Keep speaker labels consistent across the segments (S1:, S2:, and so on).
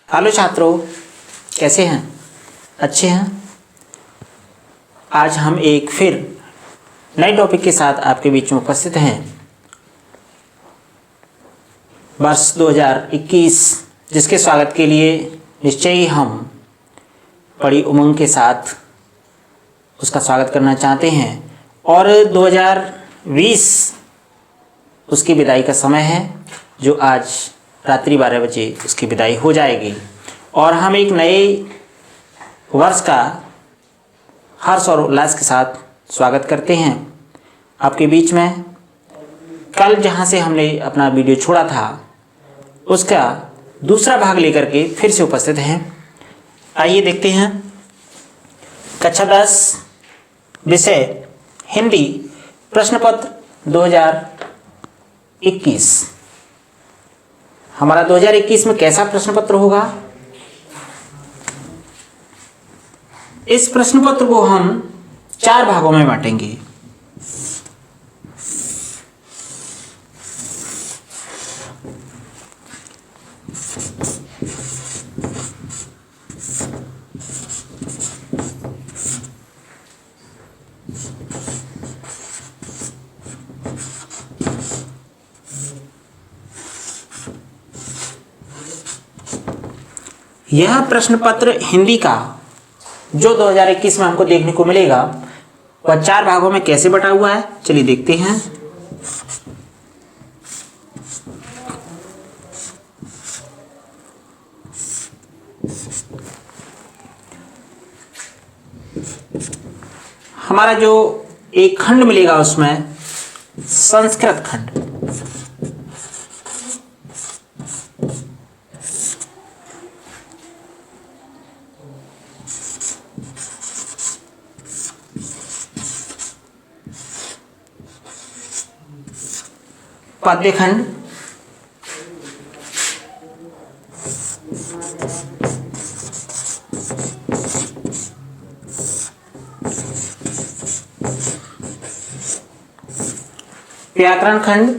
S1: Hello छात्रों, कैसे हैं? अच्छे हैं। आज हम एक फिर नए टॉपिक के साथ आपके बीच में उपस्थित हैं। वर्ष 2021 जिसके स्वागत के लिए निश्चय ही हम बड़ी उमंग के साथ उसका स्वागत करना चाहते हैं और 2020 उसकी विदाई का समय है, जो आज रात्रि 12 बजे उसकी विदाई हो जाएगी और हम एक नए वर्ष का हर्ष और उल्लास के साथ स्वागत करते हैं आपके बीच में। कल जहां से हमने अपना वीडियो छोड़ा था उसका दूसरा भाग लेकर के फिर से उपस्थित हैं। आइए देखते हैं। कक्षा 10 विषय हिंदी प्रश्न पत्र 2021। हमारा 2021 में कैसा प्रश्न पत्र होगा? इस प्रश्न पत्र को हम 4 भागों में बांटेंगे। यह प्रश्न पत्र हिंदी का जो 2021 में हमको देखने को मिलेगा वह 4 भागों में कैसे बटा हुआ है, चलिए देखते हैं। हमारा जो एक खंड मिलेगा उसमें संस्कृत खंड, पद्य खंड, व्याकरण खंड,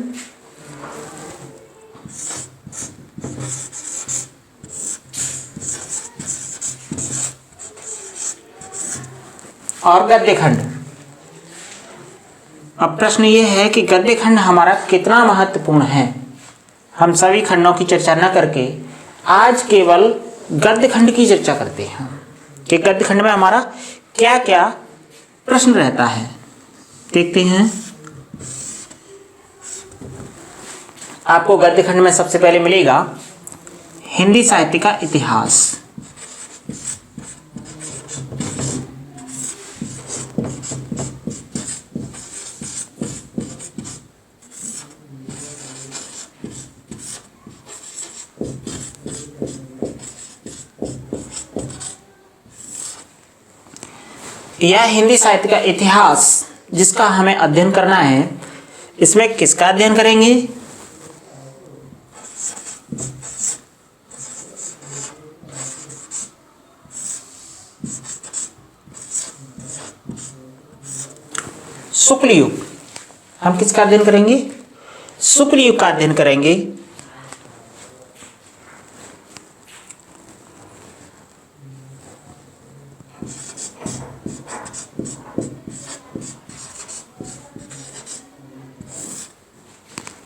S1: और गद्य खंड। अब प्रश्न ये है कि गद्य खंड हमारा कितना महत्वपूर्ण है। हम सभी खंडों की चर्चा न करके आज केवल गद्य खंड की चर्चा करते हैं कि गद्य खंड में हमारा क्या क्या प्रश्न रहता है। देखते हैं। आपको गद्य खंड में सबसे पहले मिलेगा हिंदी साहित्य का इतिहास। यह हिंदी साहित्य का इतिहास जिसका हमें अध्ययन करना है, इसमें किसका अध्ययन करेंगे? शुक्ल युग। हम किसका अध्ययन करेंगे? शुक्ल युग का अध्ययन करेंगे।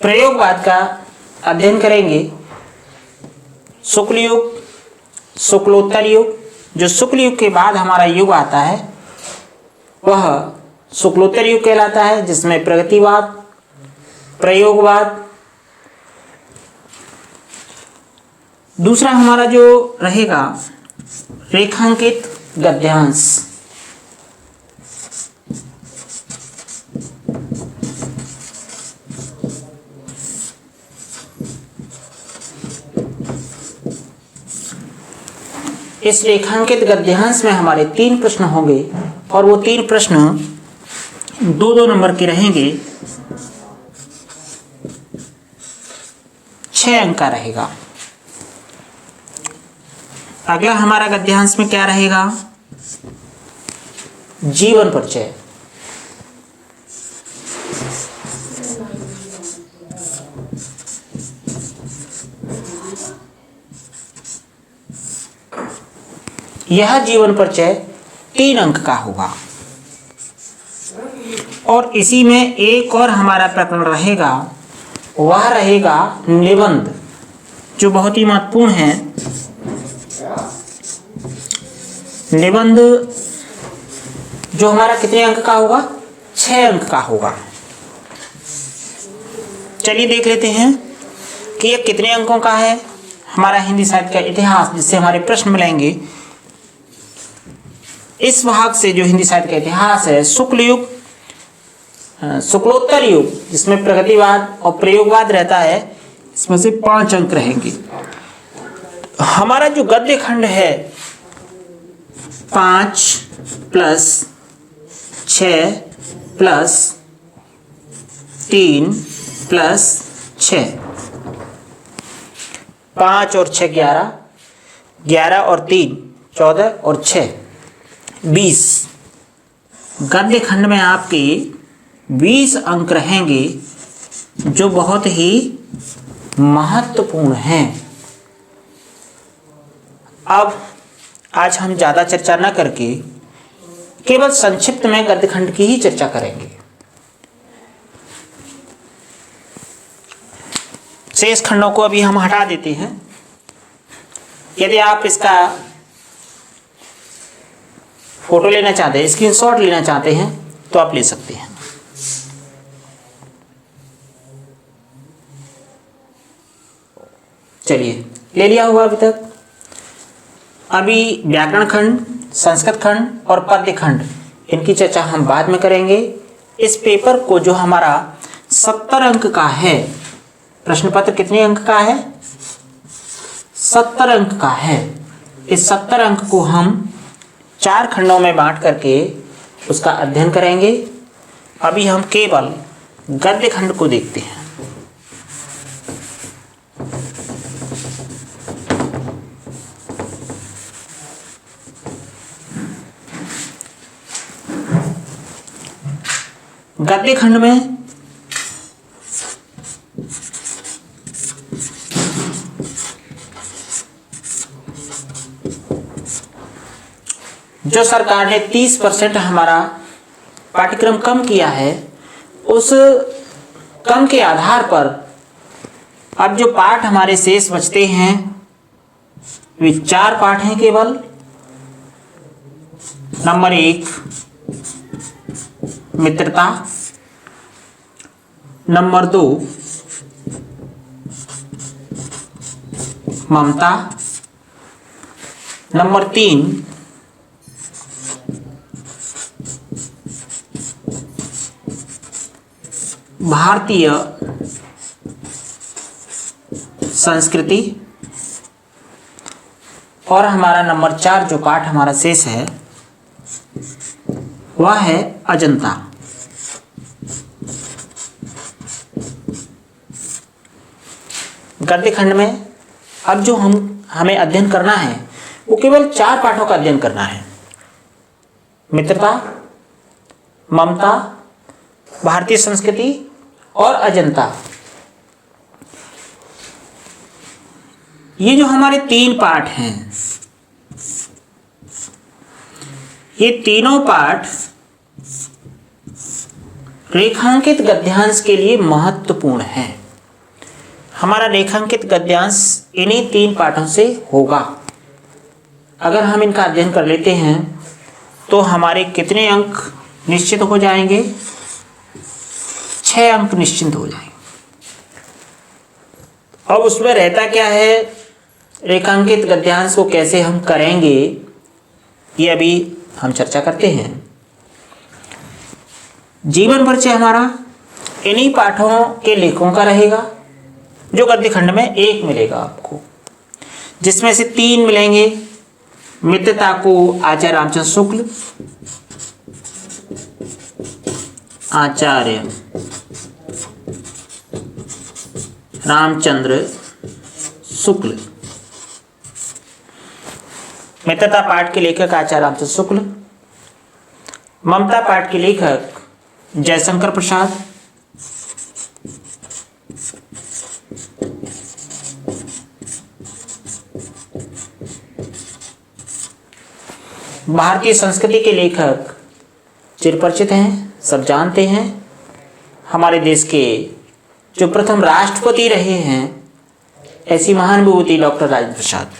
S1: प्रयोगवाद का अध्ययन करेंगे। शुक्ल युग, शुक्लोत्तर युग। जो शुक्ल युग के बाद हमारा युग आता है वह शुक्लोत्तर युग कहलाता है, जिसमें प्रगतिवाद, प्रयोगवाद। दूसरा हमारा जो रहेगा रेखांकित गद्यांश। इस रेखांकित गद्यांश में हमारे 3 प्रश्न होंगे और वो 3 प्रश्न 2-2 नंबर के रहेंगे। 6 अंक का रहेगा। अगला हमारा गद्यांश में क्या रहेगा? जीवन परिचय। यह जीवन परिचय 3 अंक का होगा। और इसी में एक और हमारा प्रकरण रहेगा, वह रहेगा निबंध, जो बहुत ही महत्वपूर्ण है। निबंध जो हमारा कितने अंक का होगा? 6 अंक का होगा। चलिए देख लेते हैं कि यह कितने अंकों का है। हमारा हिंदी साहित्य का इतिहास, जिससे हमारे प्रश्न मिलेंगे, इस भाग से जो हिंदी साहित्य का इतिहास है, शुक्ल युग, शुक्लोत्तर युग, जिसमें प्रगतिवाद और प्रयोगवाद रहता है, इसमें से 5 अंक रहेंगे। हमारा जो गद्य खंड है 5 + 6 + 3 + 6, 5 और 6 11, 11 और 3 14 और 6 20। गद्य खंड में आपके 20 अंक रहेंगे, जो बहुत ही महत्वपूर्ण हैं। अब आज हम ज़्यादा चर्चा न करके केवल संक्षिप्त में गद्य खंड की ही चर्चा करेंगे। शेष खंडों को अभी हम हटा देते हैं। यदि आप इसका फोटो लेना चाहते हैं, स्क्रीनशॉट लेना चाहते हैं, तो आप ले सकते हैं। चलिए, ले लिया होगा अभी तक। अभी व्याकरण खंड, संस्कृत खंड और पद्य खंड, इनकी चर्चा हम बाद में करेंगे। इस पेपर को, जो हमारा 70 अंक का है, प्रश्न पत्र कितने अंक का है? 70 अंक का है। इस 70 अंक को हम 4 खंडों में बांट करके उसका अध्ययन करेंगे। अभी हम केवल गद्य खंड को देखते हैं। गद्य खंड में जो सरकार ने 30% हमारा पाठ्यक्रम कम किया है, उस कम के आधार पर अब जो पाठ हमारे शेष बचते हैं, वे 4 पाठ हैं केवल। नंबर 1 मित्रता, नंबर 2 ममता, नंबर 3 भारतीय संस्कृति, और हमारा नंबर 4 जो पाठ हमारा शेष है, वह है अजंता। गद्य खंड में अब जो हमें अध्ययन करना है, वो केवल 4 पाठों का अध्ययन करना है। मित्रता, ममता, भारतीय संस्कृति और अजंता। ये जो हमारे 3 पाठ हैं, ये तीनों पाठ रेखांकित गद्यांश के लिए महत्वपूर्ण है। हमारा रेखांकित गद्यांश इन्हीं 3 पाठों से होगा। अगर हम इनका अध्ययन कर लेते हैं, तो हमारे कितने अंक निश्चित हो जाएंगे? 6 अंक निश्चित हो जाएंगे। अब उसमें रहता क्या है, रेखांकित गद्यांश को कैसे हम करेंगे, ये अभी हम चर्चा करते हैं। जीवन परिचय हमारा इन्हीं पाठों के लेखों का रहेगा, जो गद्य खंड में 1 मिलेगा आपको, जिसमें से 3 मिलेंगे। मित्रता को आचार्य रामचंद्र शुक्ल, आचार्य रामचंद्र शुक्ल। मित्रता पाठ के लेखक आचार्य रामचंद्र शुक्ल। ममता पाठ के लेखक जयशंकर प्रसाद। भारतीय संस्कृति के लेखक चिरपरिचित हैं, सब जानते हैं। हमारे देश के जो प्रथम राष्ट्रपति रहे हैं, ऐसी महान विभूति डॉक्टर राजेंद्र प्रसाद।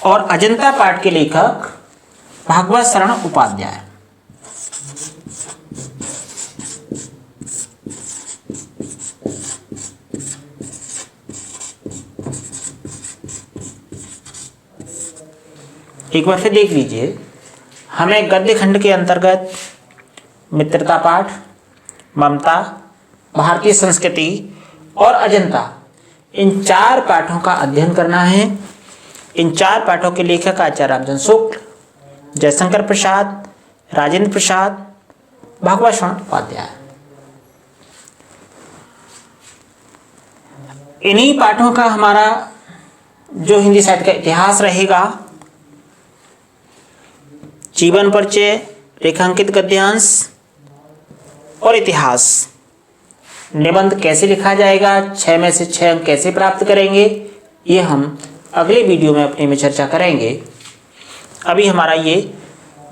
S1: और अजंता पाठ के लेखक भागवत शरण उपाध्याय। एक बार फिर देख लीजिए, हमें गद्य खंड के अंतर्गत मित्रता पाठ, ममता, भारतीय संस्कृति और अजंता, इन 4 पाठों का अध्ययन करना है। इन 4 पाठों के लेखक आचार्य रामचंद्र शुक्ल, जयशंकर प्रसाद, राजेंद्र प्रसाद, भागवत शरण उपाध्याय। इन्हीं पाठों का हमारा जो हिंदी साहित्य का इतिहास रहेगा, जीवन परिचय, रेखांकित गद्यांश और इतिहास, निबंध कैसे लिखा जाएगा, 6 में से 6 अंक कैसे प्राप्त करेंगे, ये हम अगले वीडियो में अपने में चर्चा करेंगे। अभी हमारा ये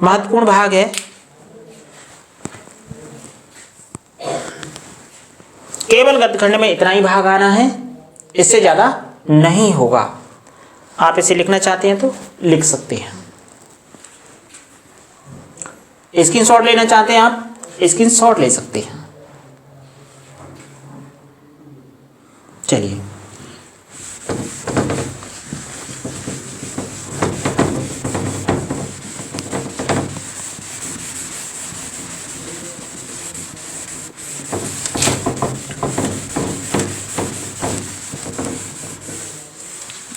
S1: महत्वपूर्ण भाग है। केवल गद्यखंड में इतना ही भाग आना है, इससे ज़्यादा नहीं होगा। आप इसे लिखना चाहते हैं तो लिख सकते हैं। स्क्रीनशॉट लेना चाहते हैं आप, स्क्रीनशॉट ले सकते हैं। चलिए,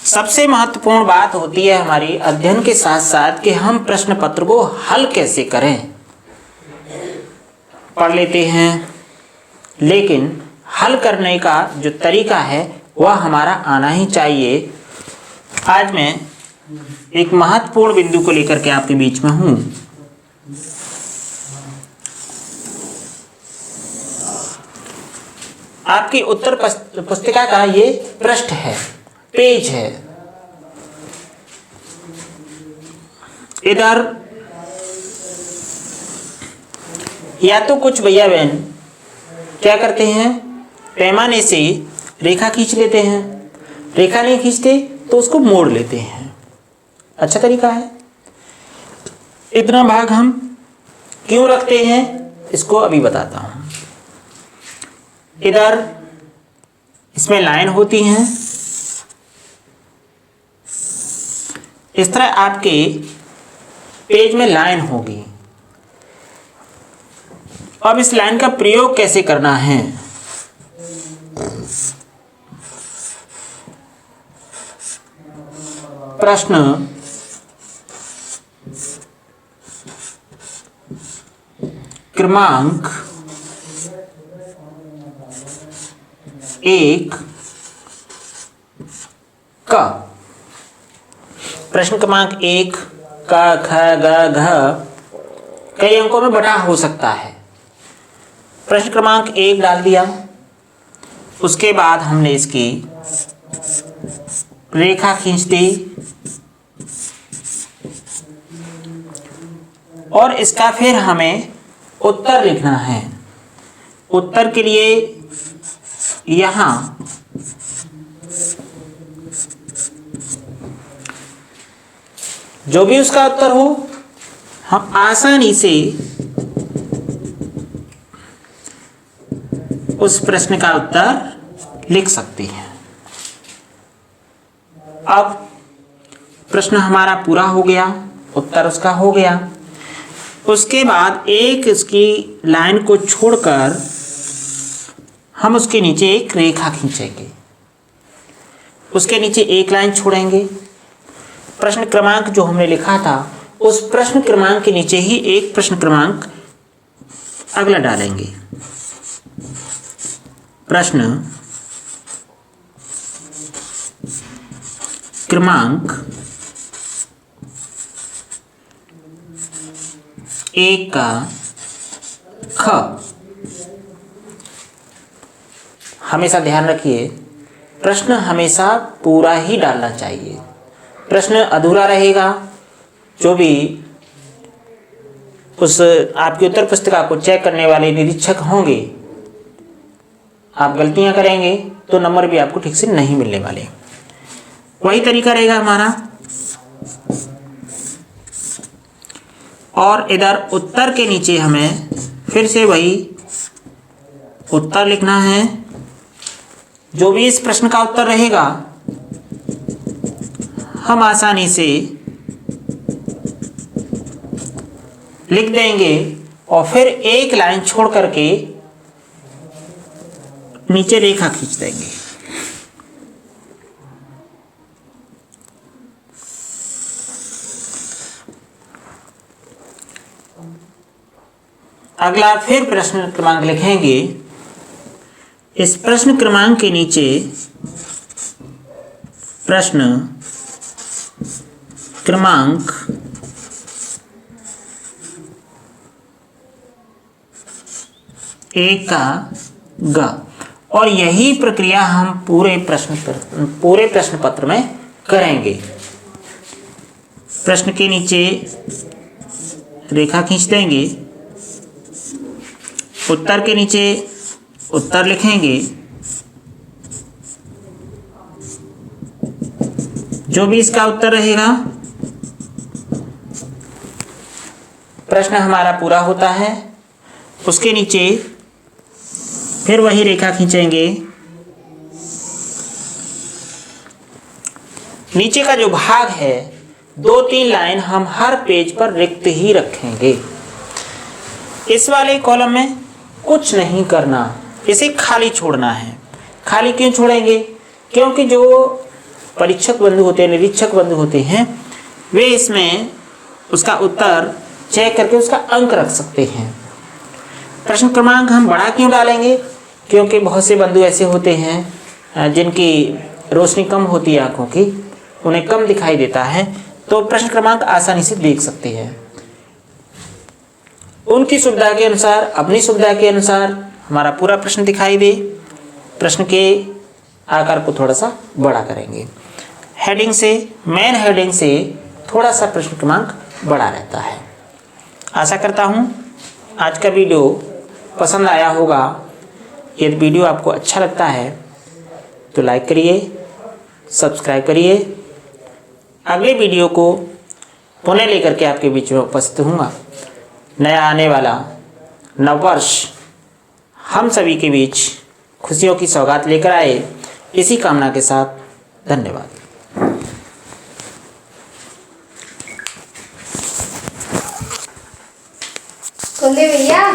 S1: सबसे महत्वपूर्ण बात होती है हमारी अध्ययन के साथ साथ कि हम प्रश्न पत्र को हल कैसे करें। पढ़ लेते हैं, लेकिन हल करने का जो तरीका है वह हमारा आना ही चाहिए। आज मैं एक महत्वपूर्ण बिंदु को लेकर के आपके बीच में हूं। आपकी उत्तर पुस्तिका का ये पृष्ठ है, पेज है। इधर या तो कुछ भैया बहन क्या करते हैं, पैमाने से रेखा खींच लेते हैं, रेखा नहीं खींचते तो उसको मोड़ लेते हैं। अच्छा तरीका है। इतना भाग हम क्यों रखते हैं इसको अभी बताता हूं। इधर इसमें लाइन होती हैं, इस तरह आपके पेज में लाइन होगी। अब इस लाइन का प्रयोग कैसे करना है, प्रश्न क्रमांक 1 का, प्रश्न क्रमांक 1 का ख ग घ कई अंकों में बटा हो सकता है। प्रश्न क्रमांक 1 डाल दिया, उसके बाद हमने इसकी रेखा खींच दी और इसका फिर हमें उत्तर लिखना है। उत्तर के लिए यहां जो भी उसका उत्तर हो हम आसानी से उस प्रश्न का उत्तर लिख सकते हैं। अब प्रश्न हमारा पूरा हो गया, उत्तर उसका हो गया। उसके बाद एक इसकी लाइन को छोड़कर हम उसके नीचे एक रेखा खींचेंगे, उसके नीचे एक लाइन छोड़ेंगे। प्रश्न क्रमांक जो हमने लिखा था उस प्रश्न क्रमांक के नीचे ही एक प्रश्न क्रमांक अगला डालेंगे। प्रश्न क्रमांक 1 का ख, हमेशा ध्यान रखिए, प्रश्न हमेशा पूरा ही डालना चाहिए। प्रश्न अधूरा रहेगा, जो भी उस आपकी उत्तर पुस्तिका को चेक करने वाले निरीक्षक होंगे, आप गलतियां करेंगे तो नंबर भी आपको ठीक से नहीं मिलने वाले। वही तरीका रहेगा हमारा। और इधर उत्तर के नीचे हमें फिर से वही उत्तर लिखना है। जो भी इस प्रश्न का उत्तर रहेगा हम आसानी से लिख देंगे और फिर एक लाइन छोड़ करके नीचे रेखा खींच देंगे। अगला फिर प्रश्न क्रमांक लिखेंगे। इस प्रश्न क्रमांक के नीचे प्रश्न क्रमांक एक का ग, और यही प्रक्रिया हम पूरे प्रश्न पत्र में करेंगे। प्रश्न के नीचे रेखा खींच देंगे, उत्तर के नीचे उत्तर लिखेंगे। जो भी इसका उत्तर रहेगा, प्रश्न हमारा पूरा होता है, उसके नीचे फिर वही रेखा खींचेंगे। नीचे का जो भाग है 2-3 लाइन हम हर पेज पर रिक्त ही रखेंगे। इस वाले कॉलम में कुछ नहीं करना, इसे खाली छोड़ना है। खाली क्यों छोड़ेंगे? क्योंकि जो परीक्षक बंधु होते हैं, निरीक्षक बंधु होते हैं, वे इसमें उसका उत्तर चेक करके उसका अंक रख सकते हैं। प्रश्न क्रमांक हम बड़ा क्यों डालेंगे? क्योंकि बहुत से बंधु ऐसे होते हैं जिनकी रोशनी कम होती है आंखों की, उन्हें कम दिखाई देता है, तो प्रश्न क्रमांक आसानी से देख सकते हैं। उनकी सुविधा के अनुसार, अपनी सुविधा के अनुसार हमारा पूरा प्रश्न दिखाई दे, प्रश्न के आकार को थोड़ा सा बड़ा करेंगे। हेडिंग से, मेन हेडिंग से थोड़ा सा प्रश्न क्रमांक बड़ा रहता है। आशा करता हूँ आज का वीडियो पसंद आया होगा। यदि वीडियो आपको अच्छा लगता है तो लाइक करिए, सब्सक्राइब करिए। अगले वीडियो को पुनः लेकर के आपके बीच में उपस्थित होऊंगा। नया आने वाला नववर्ष हम सभी के बीच खुशियों की सौगात लेकर आए, इसी कामना के साथ धन्यवाद।
S2: भैया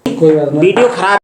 S1: वीडियो खराब